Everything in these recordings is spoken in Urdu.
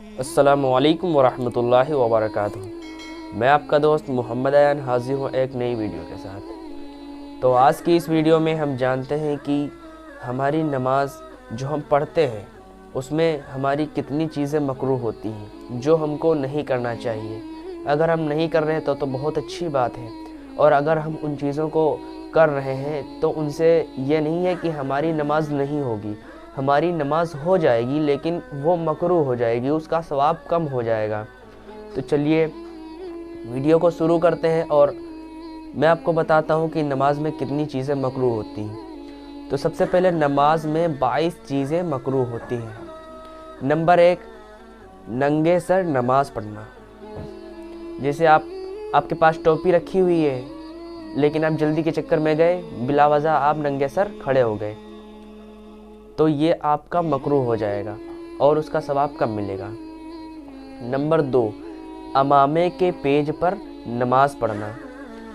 السلام علیکم ورحمۃ اللہ وبرکاتہ۔ میں آپ کا دوست محمد ایان حاضر ہوں ایک نئی ویڈیو کے ساتھ۔ تو آج کی اس ویڈیو میں ہم جانتے ہیں کہ ہماری نماز جو ہم پڑھتے ہیں اس میں ہماری کتنی چیزیں مکروہ ہوتی ہیں جو ہم کو نہیں کرنا چاہیے۔ اگر ہم نہیں کر رہے تو بہت اچھی بات ہے، اور اگر ہم ان چیزوں کو کر رہے ہیں تو ان سے یہ نہیں ہے کہ ہماری نماز نہیں ہوگی، ہماری نماز ہو جائے گی لیکن وہ مکروہ ہو جائے گی، اس کا ثواب کم ہو جائے گا۔ تو چلیے ویڈیو کو شروع کرتے ہیں، اور میں آپ کو بتاتا ہوں کہ نماز میں کتنی چیزیں مکروہ ہوتی ہیں۔ تو سب سے پہلے نماز میں 22 چیزیں مکروہ ہوتی ہیں۔ نمبر 1، ننگے سر نماز پڑھنا۔ جیسے آپ کے پاس ٹوپی رکھی ہوئی ہے لیکن آپ جلدی کے چکر میں گئے، بلا وجہ آپ ننگے سر کھڑے ہو گئے، تو یہ آپ کا مکروہ ہو جائے گا اور اس کا ثواب کم ملے گا۔ نمبر 2، امامے کے پیج پر نماز پڑھنا۔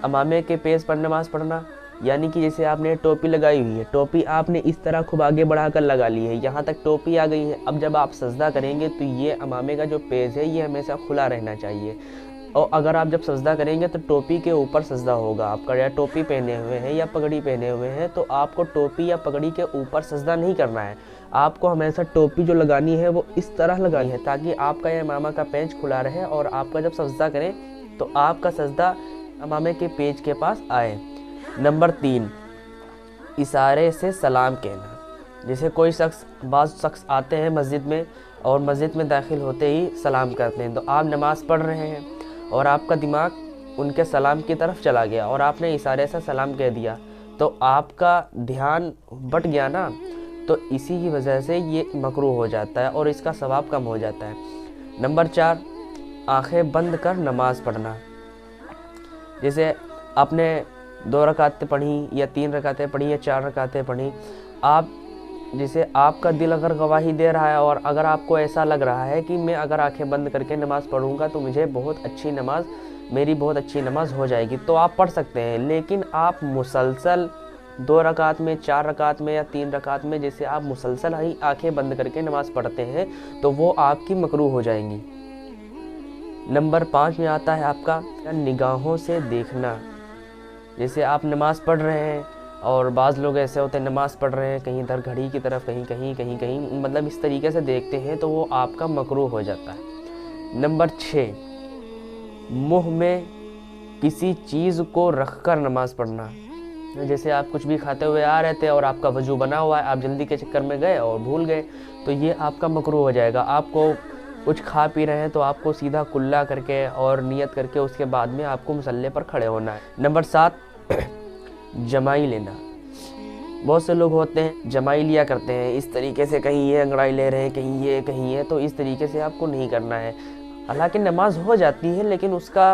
امامے کے پیج پر نماز پڑھنا یعنی کہ جیسے آپ نے ٹوپی لگائی ہوئی ہے، ٹوپی آپ نے اس طرح خوب آگے بڑھا کر لگا لی ہے، یہاں تک ٹوپی آ گئی ہے۔ اب جب آپ سجدہ کریں گے تو یہ امامے کا جو پیج ہے یہ ہمیشہ کھلا رہنا چاہیے، اور اگر آپ جب سجدہ کریں گے تو ٹوپی کے اوپر سجدہ ہوگا آپ کا، یا ٹوپی پہنے ہوئے ہیں یا پگڑی پہنے ہوئے ہیں تو آپ کو ٹوپی یا پگڑی کے اوپر سجدہ نہیں کرنا ہے۔ آپ کو ہمیشہ ٹوپی جو لگانی ہے وہ اس طرح لگانی ہے تاکہ آپ کا یہ امامہ کا پیج کھلا رہے، اور آپ کا جب سجدہ کریں تو آپ کا سجدہ امامے کے پیج کے پاس آئے۔ نمبر 3، اشارے سے سلام کہنا۔ جیسے بعض شخص آتے ہیں مسجد میں اور مسجد میں داخل ہوتے ہی سلام کرتے ہیں، تو آپ نماز پڑھ رہے ہیں اور آپ کا دماغ ان کے سلام کی طرف چلا گیا اور آپ نے اشارے سے سلام کہہ دیا، تو آپ کا دھیان بٹ گیا نا، تو اسی کی وجہ سے یہ مکروہ ہو جاتا ہے اور اس کا ثواب کم ہو جاتا ہے۔ نمبر 4، آنکھیں بند کر نماز پڑھنا۔ جیسے آپ نے 2 رکعتیں پڑھی یا 3 رکعتیں پڑھی یا 4 رکعتیں پڑھی، جیسے آپ کا دل اگر گواہی دے رہا ہے اور اگر آپ کو ایسا لگ رہا ہے کہ میں اگر آنکھیں بند کر کے نماز پڑھوں گا تو میری بہت اچھی نماز ہو جائے گی، تو آپ پڑھ سکتے ہیں۔ لیکن آپ مسلسل 2 رکعت میں، 4 رکعت میں یا 3 رکعت میں جیسے آپ مسلسل ہی آنکھیں بند کر کے نماز پڑھتے ہیں تو وہ آپ کی مکروہ ہو جائیں گی۔ نمبر 5 میں آتا ہے آپ کا نگاہوں سے دیکھنا۔ جیسے آپ نماز پڑھ رہے ہیں اور بعض لوگ ایسے ہوتے ہیں نماز پڑھ رہے ہیں کہیں ادھر گھڑی کی طرف، کہیں مطلب اس طریقے سے دیکھتے ہیں تو وہ آپ کا مکروہ ہو جاتا ہے۔ نمبر 6، منہ میں کسی چیز کو رکھ کر نماز پڑھنا۔ جیسے آپ کچھ بھی کھاتے ہوئے آ رہے تھے اور آپ کا وضو بنا ہوا ہے، آپ جلدی کے چکر میں گئے اور بھول گئے، تو یہ آپ کا مکروہ ہو جائے گا۔ آپ کو کچھ کھا پی رہے ہیں تو آپ کو سیدھا کلا کر کے اور نیت کر کے اس کے بعد میں آپ کو مصلی پر کھڑے ہونا ہے۔ نمبر 7، جمائی لینا۔ بہت سے لوگ ہوتے ہیں جمائی لیا کرتے ہیں اس طریقے سے، کہیں یہ انگڑائی لے رہے ہیں، کہیں یہ، تو اس طریقے سے آپ کو نہیں کرنا ہے۔ حالانکہ نماز ہو جاتی ہے لیکن اس کا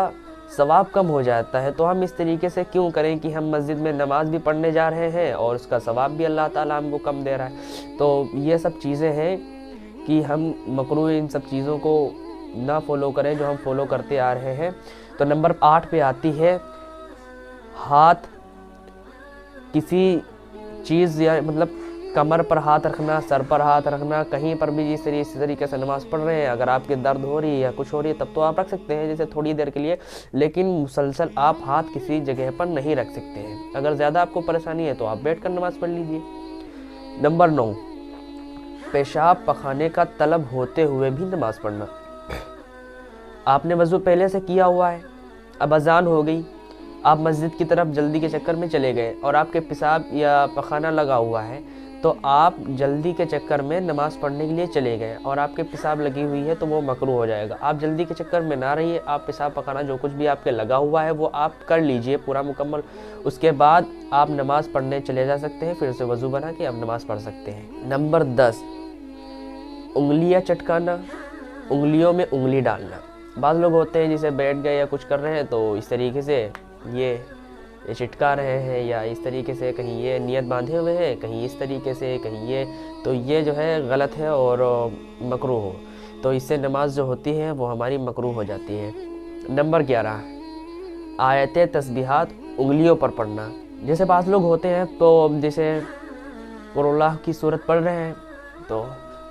ثواب کم ہو جاتا ہے، تو ہم اس طریقے سے کیوں کریں کہ ہم مسجد میں نماز بھی پڑھنے جا رہے ہیں اور اس کا ثواب بھی اللہ تعالیٰ ہم کو کم دے رہا ہے۔ تو یہ سب چیزیں ہیں کہ ہم مکروہ ان سب چیزوں کو نہ فالو کریں جو ہم فالو کرتے آ رہے ہیں۔ تو نمبر 8 پہ آتی ہے ہاتھ کسی چیز یا مطلب کمر پر ہاتھ رکھنا، سر پر ہاتھ رکھنا، کہیں پر بھی اس طریقے سے نماز پڑھ رہے ہیں، اگر آپ کے درد ہو رہی ہے یا کچھ ہو رہی ہے تب تو آپ رکھ سکتے ہیں جیسے تھوڑی دیر کے لیے، لیکن مسلسل آپ ہاتھ کسی جگہ پر نہیں رکھ سکتے ہیں۔ اگر زیادہ آپ کو پریشانی ہے تو آپ بیٹھ کر نماز پڑھ لیجئے۔ نمبر 9، پیشاب پخانے کا طلب ہوتے ہوئے بھی نماز پڑھنا۔ آپ نے وضو پہلے سے کیا ہوا ہے، اب اذان ہو گئی، آپ مسجد کی طرف جلدی کے چکر میں چلے گئے اور آپ کے پیشاب یا پخانہ لگا ہوا ہے، تو آپ جلدی کے چکر میں نماز پڑھنے کے لیے چلے گئے اور آپ کے پیشاب لگی ہوئی ہے تو وہ مکروہ ہو جائے گا۔ آپ جلدی کے چکر میں نہ رہیے، آپ پیشاب پخانہ جو کچھ بھی آپ کے لگا ہوا ہے وہ آپ کر لیجئے پورا مکمل، اس کے بعد آپ نماز پڑھنے چلے جا سکتے ہیں، پھر سے وضو بنا کے آپ نماز پڑھ سکتے ہیں۔ نمبر 10، انگلیاں چٹکانا، انگلیوں میں انگلی ڈالنا۔ بعض لوگ ہوتے ہیں جسے بیٹھ گئے یا کچھ کر رہے ہیں تو اس طریقے سے یہ چٹکا رہے ہیں، یا اس طریقے سے کہیں یہ نیت باندھے ہوئے ہیں، کہیں اس طریقے سے، کہیں یہ، تو یہ جو ہے غلط ہے اور مکروہ ہو، تو اس سے نماز جو ہوتی ہے وہ ہماری مکروہ ہو جاتی ہے۔ نمبر 11، آیت تسبیحات انگلیوں پر پڑھنا۔ جیسے بعض لوگ ہوتے ہیں تو جیسے قل اللہ کی سورت پڑھ رہے ہیں تو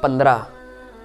15,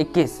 21,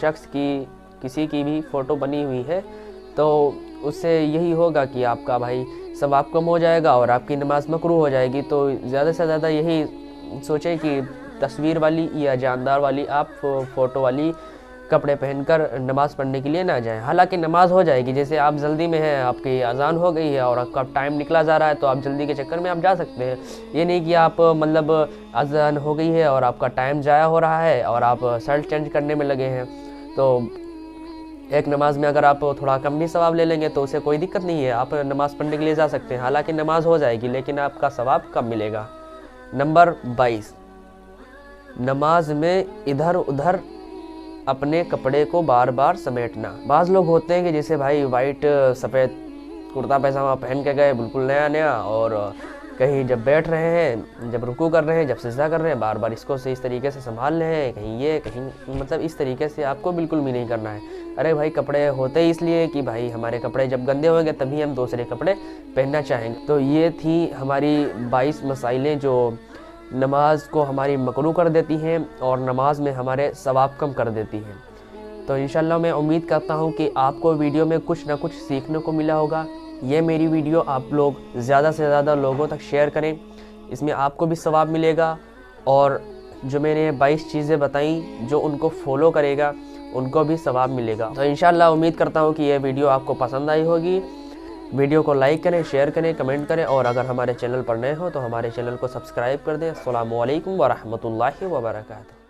شخص کی کسی کی بھی فوٹو بنی ہوئی ہے تو اس سے یہی ہوگا کہ آپ کا بھائی ثواب کم ہو جائے گا اور آپ کی نماز مکروہ ہو جائے گی۔ تو زیادہ سے زیادہ یہی سوچیں کہ تصویر والی یا جاندار والی آپ فوٹو والی کپڑے پہن کر نماز پڑھنے کے لیے نہ جائیں۔ حالانکہ نماز ہو جائے گی، جیسے آپ جلدی میں ہیں، آپ کی اذان ہو گئی ہے اور آپ کا ٹائم نکلا جا رہا ہے تو آپ جلدی کے چکر میں آپ جا سکتے ہیں۔ یہ نہیں کہ آپ مطلب اذان ہو گئی ہے اور آپ کا ٹائم ضائع ہو رہا ہے اور آپ شرٹ چینج کرنے میں لگے ہیں، تو ایک نماز میں اگر آپ تھوڑا کم بھی ثواب لے لیں گے تو اسے کوئی دقت نہیں ہے، آپ نماز پڑھنے کے لیے جا سکتے ہیں۔ حالانکہ نماز ہو جائے گی لیکن آپ کا ثواب کم ملے گا۔ نمبر 22، نماز میں ادھر ادھر اپنے کپڑے کو بار بار سمیٹنا۔ بعض لوگ ہوتے ہیں کہ جیسے بھائی وائٹ سفید کرتا پیجامہ پہن کے گئے بالکل نیا نیا، اور کہیں جب بیٹھ رہے ہیں، جب رکوع کر رہے ہیں، جب سجدہ کر رہے ہیں، بار بار اس کو سے اس طریقے سے سنبھال رہے ہیں، کہیں یہ کہیں مطلب اس طریقے سے آپ کو بالکل بھی نہیں کرنا ہے۔ ارے بھائی کپڑے ہوتے ہی اس لیے کہ بھائی ہمارے کپڑے جب گندے ہوئیں گے تبھی ہم دوسرے کپڑے پہننا چاہیں گے۔ تو یہ تھی ہماری 22 مسائلیں جو نماز کو ہماری مکروہ کر دیتی ہیں اور نماز میں ہمارے ثواب کم کر دیتی ہیں۔ تو انشاءاللہ میں امید کرتا ہوں کہ آپ کو ویڈیو میں کچھ نہ کچھ سیکھنے کو ملا ہوگا۔ یہ میری ویڈیو آپ لوگ زیادہ سے زیادہ لوگوں تک شیئر کریں، اس میں آپ کو بھی ثواب ملے گا، اور جو میں نے 22 چیزیں بتائیں جو ان کو فالو کرے گا ان کو بھی ثواب ملے گا۔ تو انشاءاللہ امید کرتا ہوں کہ یہ ویڈیو آپ کو پسند آئی ہوگی۔ ویڈیو کو لائک کریں، شیئر کریں، کمنٹ کریں، اور اگر ہمارے چینل پر نئے ہو تو ہمارے چینل کو سبسکرائب کر دیں۔ السلام علیکم ورحمۃ اللہ وبرکاتہ۔